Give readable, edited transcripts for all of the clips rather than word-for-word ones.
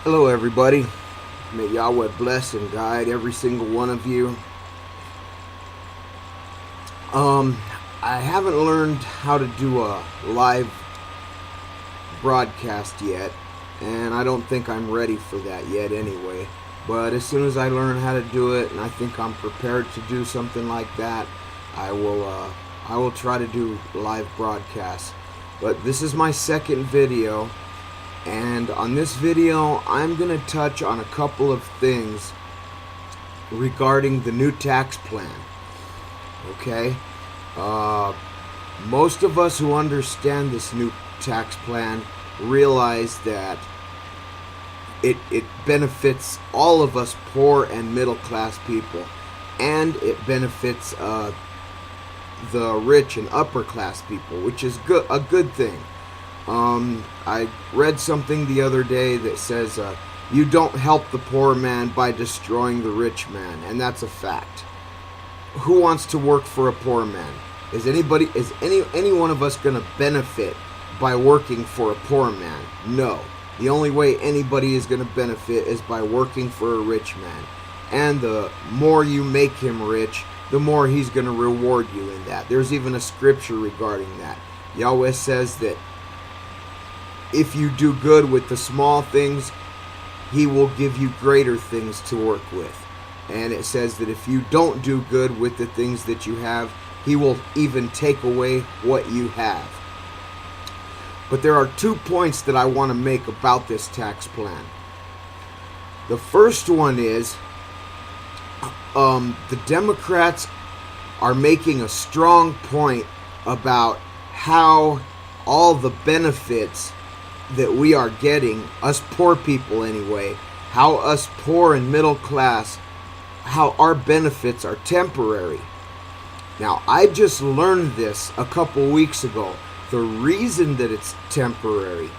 Hello everybody. May Yahweh bless and guide every single one of you. I haven't learned how to do a live broadcast yet, and I don't think I'm ready for that yet anyway. But as soon as I learn how to do it, and I think I'm prepared to do something like that, I will try to do live broadcasts. But this is my second video. And on this video, I'm going to touch on a couple of things regarding the new tax plan. Okay? Most of us who understand this new tax plan realize that it benefits all of us poor and middle class people. And it benefits the rich and upper class people, which is a good thing. I read something the other day that says you don't help the poor man by destroying the rich man, and that's a fact. Who wants to work for a poor man? Is any one of us going to benefit by working for a poor man? No. The only way anybody is going to benefit is by working for a rich man. And the more you make him rich, the more he's going to reward you in that. There's even a scripture regarding that. Yahweh says that if you do good with the small things, he will give you greater things to work with. And it says that if you don't do good with the things that you have, he will even take away what you have. But there are 2 points that I want to make about this tax plan. The first one is the Democrats are making a strong point about how all the benefits that we are getting, us poor people anyway, how us poor and middle class, how our benefits are temporary. Now, I just learned this a couple weeks ago. The reason that it's temporary,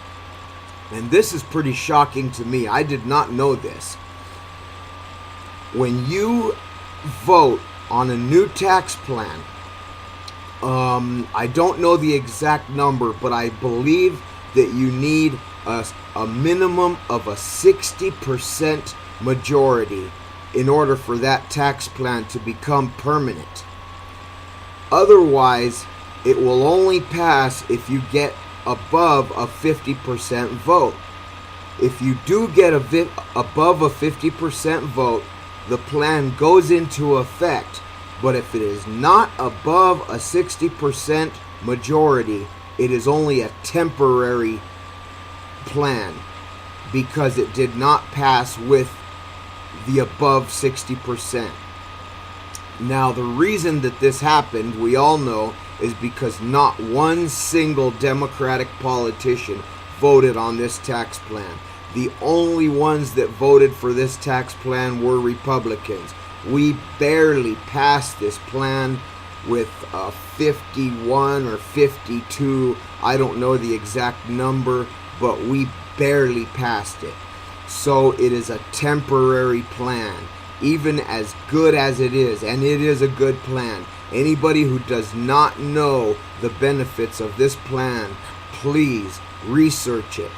and this is pretty shocking to me, I did not know this. When you vote on a new tax plan, I don't know the exact number, but I believe that you need a minimum of a 60% majority in order for that tax plan to become permanent. Otherwise, it will only pass if you get above a 50% vote. If you do get above a 50% vote, the plan goes into effect. But if it is not above a 60% majority, it is only a temporary plan because it did not pass with the above 60%. Now, the reason that this happened, we all know, is because not one single Democratic politician voted on this tax plan. The only ones that voted for this tax plan were Republicans. We barely passed this plan with 51 or 52, I don't know the exact number, but we barely passed it. So it is a temporary plan, even as good as it is, and it is a good plan. Anybody who does not know the benefits of this plan, please research it.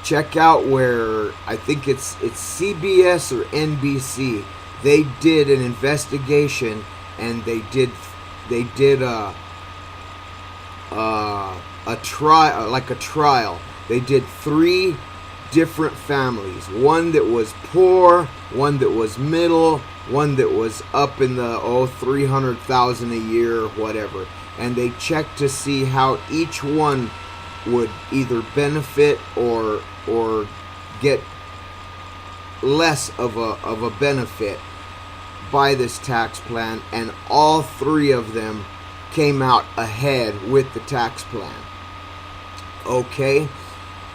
Check out where, I think it's CBS or NBC, they did an investigation, and they did a trial. They did 3 different families. One that was poor, one that was middle, one that was up in the 300,000 a year or whatever. And they checked to see how each one would either benefit or get less of a benefit by this tax plan, and all 3 of them came out ahead with the tax plan. Okay,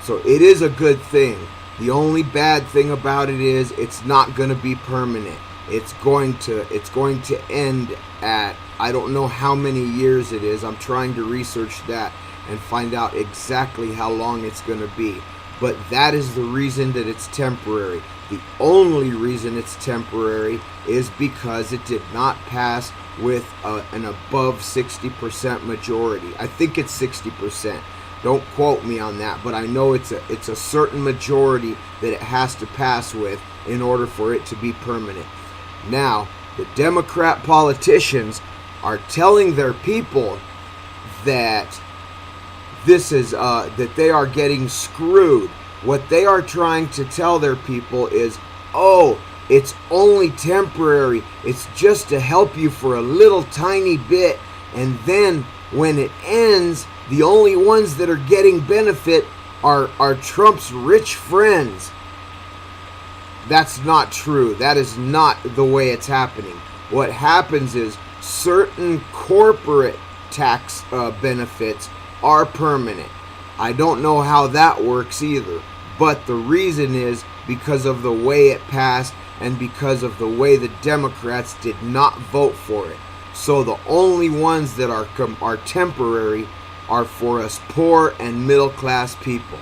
so it is a good thing. The only bad thing about it is it's not going to be permanent. It's going to end at, I don't know how many years it is. I'm trying to research that and find out exactly how long it's going to be. But that is the reason that it's temporary. The only reason it's temporary is because it did not pass with an above 60% majority. I think it's 60%. Don't quote me on that, but I know it's a certain majority that it has to pass with in order for it to be permanent. Now, the Democrat politicians are telling their people that this is that they are getting screwed. What they are trying to tell their people is, oh, it's only temporary. It's just to help you for a little tiny bit, and then when it ends, the only ones that are getting benefit are Trump's rich friends. That's not true. That is not the way it's happening. What happens is certain corporate tax benefits are permanent. I don't know how that works either, but the reason is because of the way it passed and because of the way the Democrats did not vote for it. So the only ones that are temporary are for us poor and middle class people.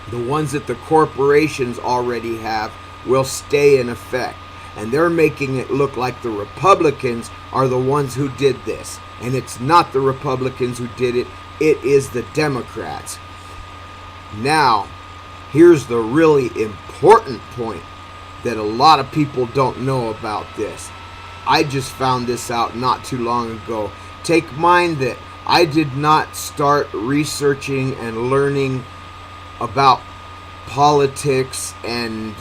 The ones that the corporations already have will stay in effect. And they're making it look like the Republicans are the ones who did this. And it's not the Republicans who did it. It is the Democrats. Now, here's the really important point that a lot of people don't know about this. I just found this out not too long ago. Take mind that I did not start researching and learning about politics and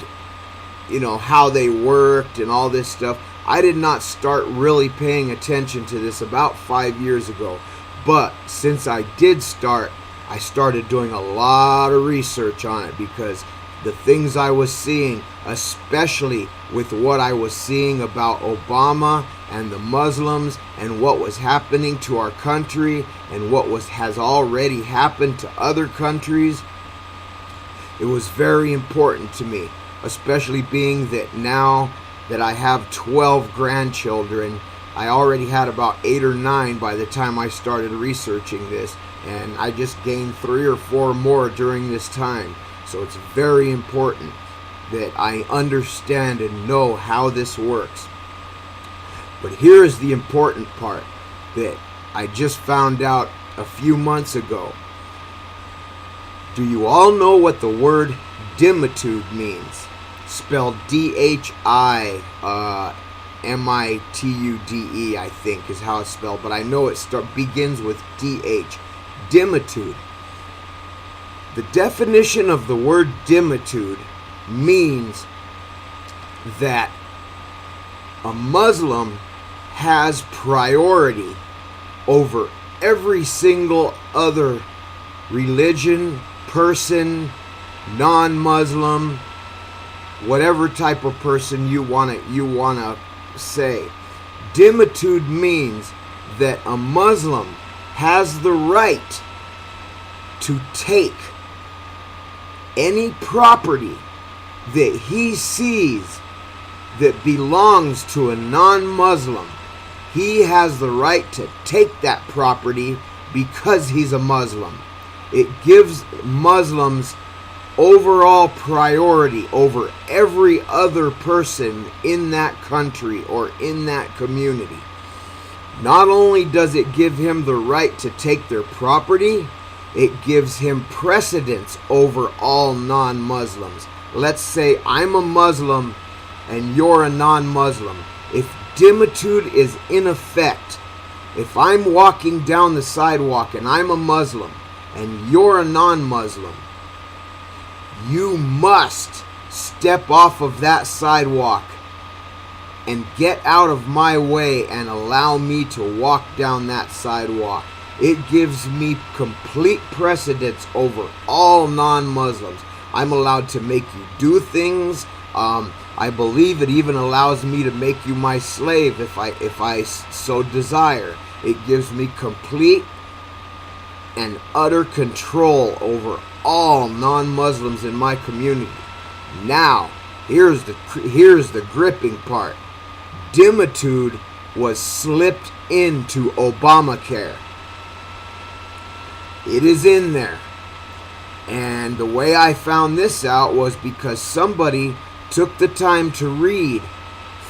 how they worked and all this stuff. I did not start really paying attention to this about 5 years ago. But since I did start, I started doing a lot of research on it, because the things I was seeing, especially with what I was seeing about Obama and the Muslims and what was happening to our country and what has already happened to other countries, it was very important to me, especially being that now that I have 12 grandchildren. I already had about 8 or 9 by the time I started researching this, and I just gained 3 or 4 more during this time. So it's very important that I understand and know how this works. But here's the important part that I just found out a few months ago. Do you all know what the word dhimitude means? Spelled dhimitude, I think is how it's spelled, but I know it begins with dh. Dhimitude. The definition of the word dhimitude means that a Muslim has priority over every single other religion, person, non-Muslim, whatever type of person you wanna say. Dhimitude means that a Muslim has the right to take any property that he sees that belongs to a non-Muslim. He has the right to take that property because he's a Muslim. It gives Muslims overall priority over every other person in that country or in that community. Not only does it give him the right to take their property, it gives him precedence over all non-Muslims. Let's say I'm a Muslim and you're a non-Muslim. If dhimitude is in effect, if I'm walking down the sidewalk and I'm a Muslim and you're a non-Muslim, you must step off of that sidewalk and get out of my way and allow me to walk down that sidewalk. It gives me complete precedence over all non-Muslims. I'm allowed to make you do things. I believe it even allows me to make you my slave if I so desire. It gives me complete and utter control over all non-Muslims in my community. Now, here's the gripping part. Dhimitude was slipped into Obamacare. It is in there. And the way I found this out was because somebody took the time to read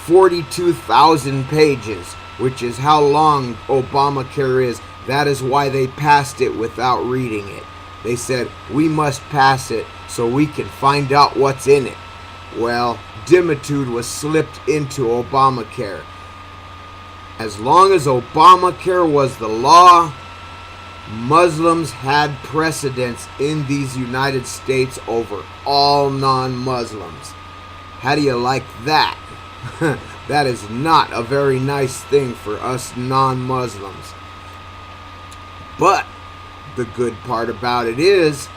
42,000 pages, which is how long Obamacare is. That is why they passed it without reading it. They said, we must pass it so we can find out what's in it. Well, dhimitude was slipped into Obamacare. As long as Obamacare was the law, Muslims had precedence in these United States over all non-Muslims. How do you like that? That is not a very nice thing for us non-Muslims. But the good part about it is,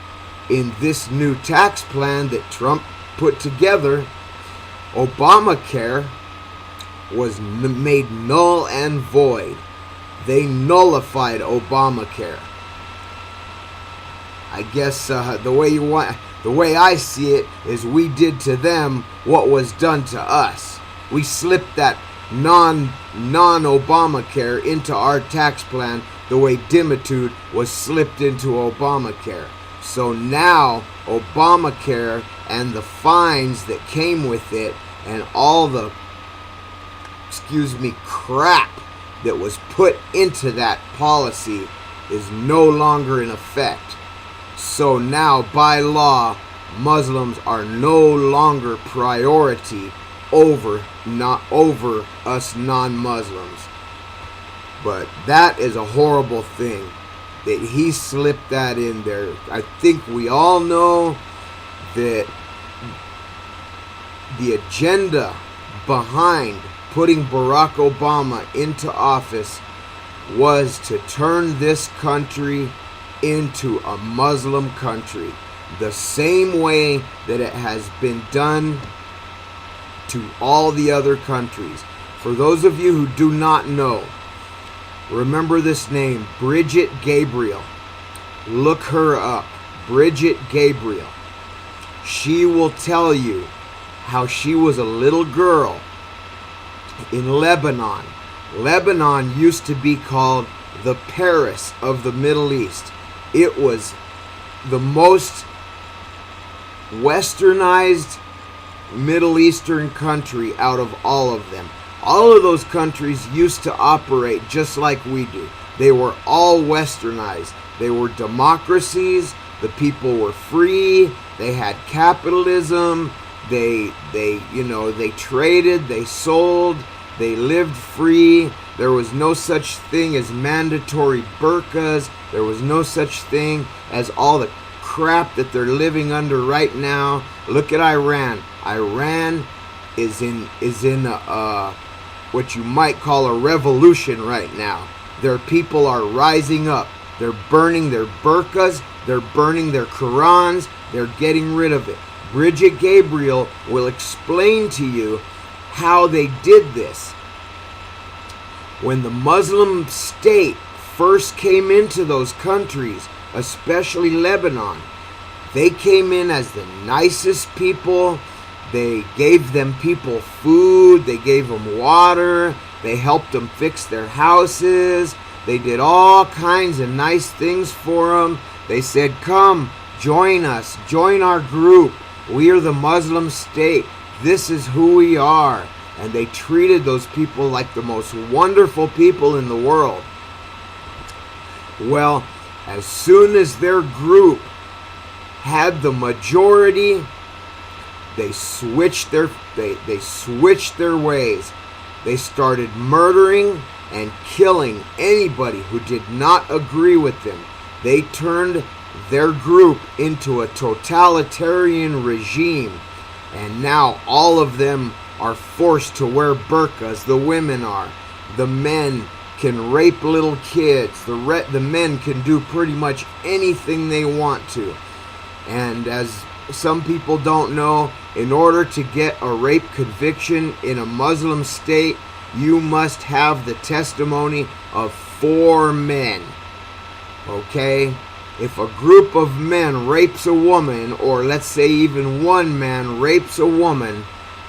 in this new tax plan that Trump put together, Obamacare was made null and void. They nullified Obamacare. I guess the way I see it is we did to them what was done to us. We slipped that non-Obamacare into our tax plan the way dhimitude was slipped into Obamacare. So now Obamacare and the fines that came with it and all the crap that was put into that policy is no longer in effect. So now, by law, Muslims are no longer priority over us non-Muslims. But that is a horrible thing that he slipped that in there. I think we all know that the agenda behind putting Barack Obama into office was to turn this country into a Muslim country, the same way that it has been done to all the other countries. For those of you who do not know, remember this name, Bridget Gabriel. Look her up, Bridget Gabriel. She will tell you how she was a little girl in Lebanon. Lebanon used to be called the Paris of the Middle East. It was the most westernized Middle Eastern country out of all of them. All of those countries used to operate just like we do. They were all westernized. They were democracies. The people were free. They had capitalism. They traded, they sold, they lived free. There was no such thing as mandatory burqas. There was no such thing as all the crap that they're living under right now. Look at Iran. Iran is in what you might call a revolution right now. Their people are rising up. They're burning their burqas. They're burning their Qurans. They're getting rid of it. Bridget Gabriel will explain to you how they did this. When the Muslim state first came into those countries, especially Lebanon, they came in as the nicest people. They gave them people food. They gave them water. They helped them fix their houses. They did all kinds of nice things for them. They said, come, join us. Join our group. We are the Muslim state. This is who we are. And they treated those people like the most wonderful people in the world. Well, as soon as their group had the majority, they switched their ways. They started murdering and killing anybody who did not agree with them. They turned their group into a totalitarian regime, and now all of them are forced to wear burqas. The women are. The men can rape little kids. The men can do pretty much anything they want to. And as some people don't know, in order to get a rape conviction in a Muslim state, you must have the testimony of 4 men. Okay? If a group of men rapes a woman, or let's say even one man rapes a woman,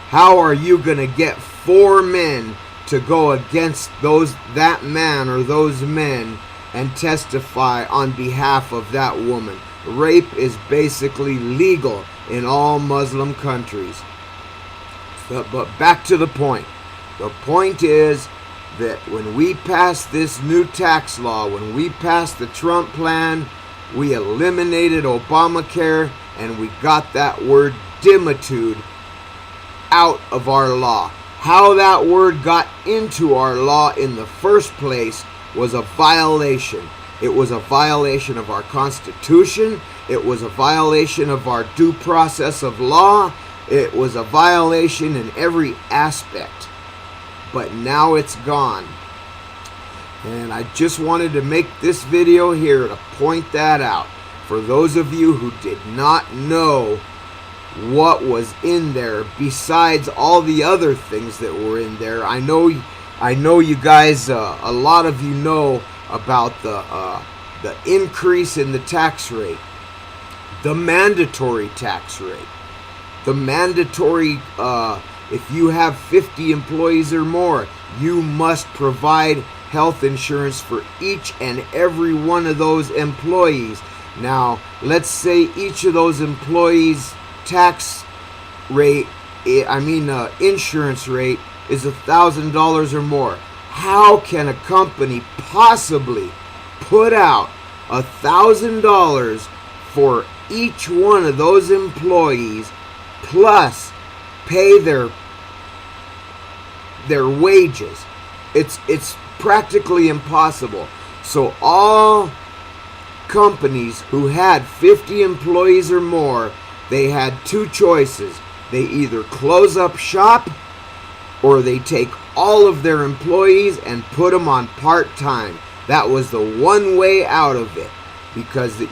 how are you going to get 4 men to go against that man or those men and testify on behalf of that woman? Rape is basically legal in all Muslim countries. But back to the point. The point is, that when we passed this new tax law, when we passed the Trump plan, we eliminated Obamacare and we got that word dhimitude out of our law. How that word got into our law in the first place was a violation. It was a violation of our Constitution. It was a violation of our due process of law. It was a violation in every aspect. But now it's gone. And I just wanted to make this video here to point that out. For those of you who did not know what was in there besides all the other things that were in there. I know you guys, a lot of you know about the increase in the tax rate, the mandatory tax rate, the mandatory, if you have 50 employees or more, you must provide health insurance for each and every one of those employees. Now, let's say each of those employees' tax rate, insurance rate is $1,000 or more. How can a company possibly put out $1,000 for each one of those employees plus pay their wages? It's practically impossible. So all companies who had 50 employees or more, they had two choices. They either close up shop or they take all of their employees and put them on part-time. That was the one way out of it, because it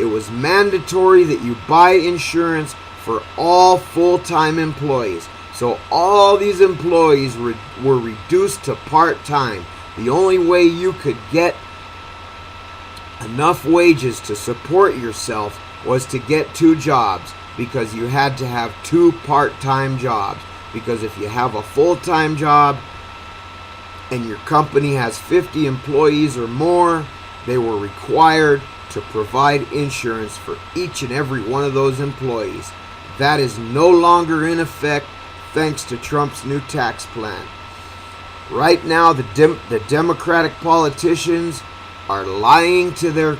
was mandatory that you buy insurance for all full-time employees. So all these employees were reduced to part-time. The only way you could get enough wages to support yourself was to get two jobs, because you had to have two part-time jobs. Because if you have a full-time job and your company has 50 employees or more, they were required to provide insurance for each and every one of those employees. That is no longer in effect thanks to Trump's new tax plan. Right now, the Democratic politicians are lying to their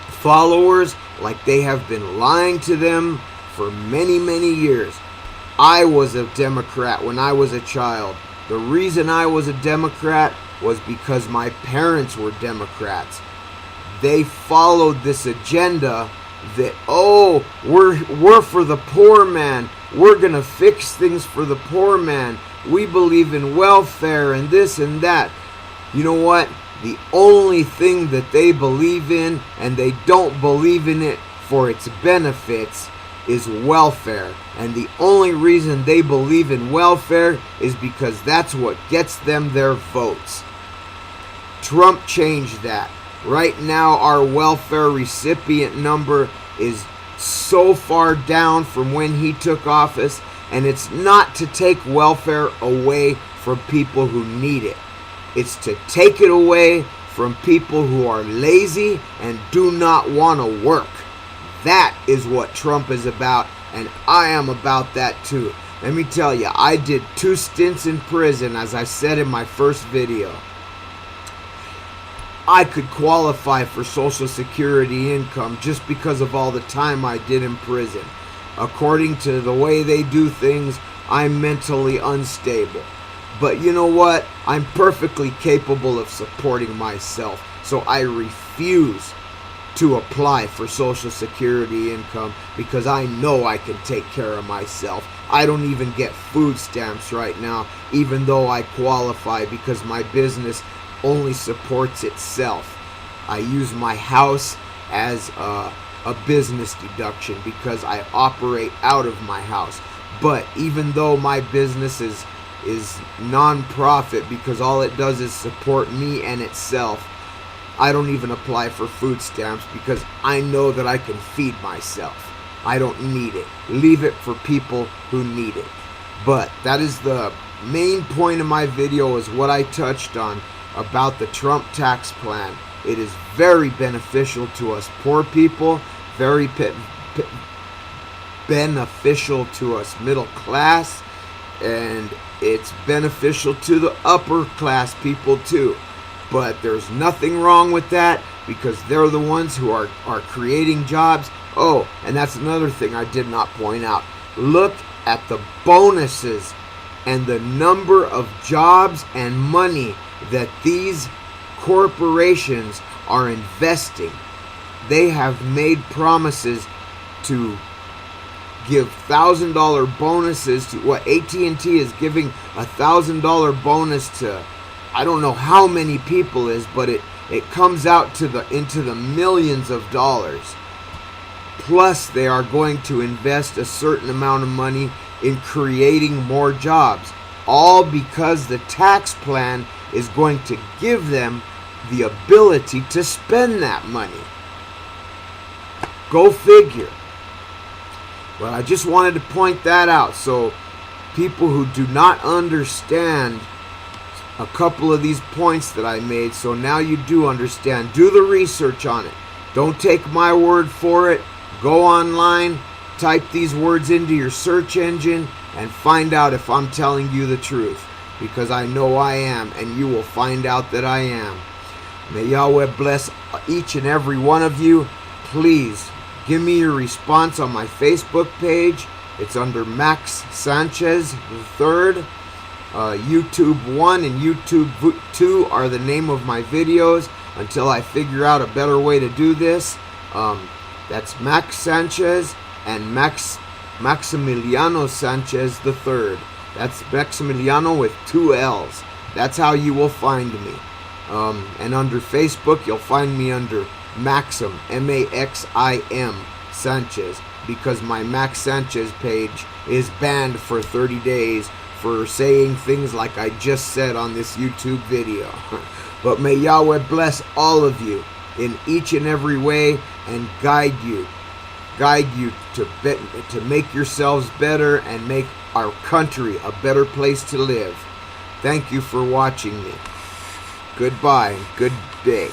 followers like they have been lying to them for many, many years. I was a Democrat when I was a child. The reason I was a Democrat was because my parents were Democrats. They followed this agenda that, oh, we're for the poor man. We're going to fix things for the poor man. We believe in welfare and this and that. You know what? The only thing that they believe in, and they don't believe in it for its benefits, is welfare. And the only reason they believe in welfare is because that's what gets them their votes. Trump changed that. Right now, our welfare recipient number is so far down from when he took office, and it's not to take welfare away from people who need it. It's to take it away from people who are lazy and do not want to work. That is what Trump is about, and I am about that too. Let me tell you, I did 2 stints in prison, as I said in my first video. I could qualify for Social Security income just because of all the time I did in prison. According to the way they do things, I'm mentally unstable. But you know what? I'm perfectly capable of supporting myself. So I refuse to apply for Social Security income because I know I can take care of myself. I don't even get food stamps right now, even though I qualify, because my business only supports itself. I use my house as a business deduction because I operate out of my house. But even though my business is non-profit, because all it does is support me and itself, I don't even apply for food stamps because I know that I can feed myself. I don't need it. Leave it for people who need it. But that is the main point of my video, is what I touched on about the Trump tax plan. It is very beneficial to us poor people, very beneficial to us middle class, and it's beneficial to the upper class people too. But there's nothing wrong with that, because they're the ones who are creating jobs. Oh, and that's another thing I did not point out. Look at the bonuses and the number of jobs and money that these corporations are investing. They have made promises to give $1,000 bonuses to what AT&T is giving $1,000 bonus to, I don't know how many people is, but it comes out to into the millions of dollars. Plus, they are going to invest a certain amount of money in creating more jobs, all because the tax plan is going to give them the ability to spend that money. Go figure. Well, I just wanted to point that out, so people who do not understand a couple of these points that I made, so now you do understand. Do the research on it. Don't take my word for it. Go online, type these words into your search engine, and find out if I'm telling you the truth, because I know I am, and you will find out that I am. May Yahweh bless each and every one of you. Please give me your response on my Facebook page. It's under Max Sanchez III. YouTube1 and YouTube2 are the name of my videos until I figure out a better way to do this. That's Max Sanchez and Maximiliano Sanchez III. That's Maximiliano with 2 L's. That's how you will find me. And under Facebook, you'll find me under Maxim, M-A-X-I-M, Sanchez, because my Max Sanchez page is banned for 30 days for saying things like I just said on this YouTube video. But may Yahweh bless all of you in each and every way and guide you to make yourselves better and make our country a better place to live. Thank you for watching me. Goodbye and good day.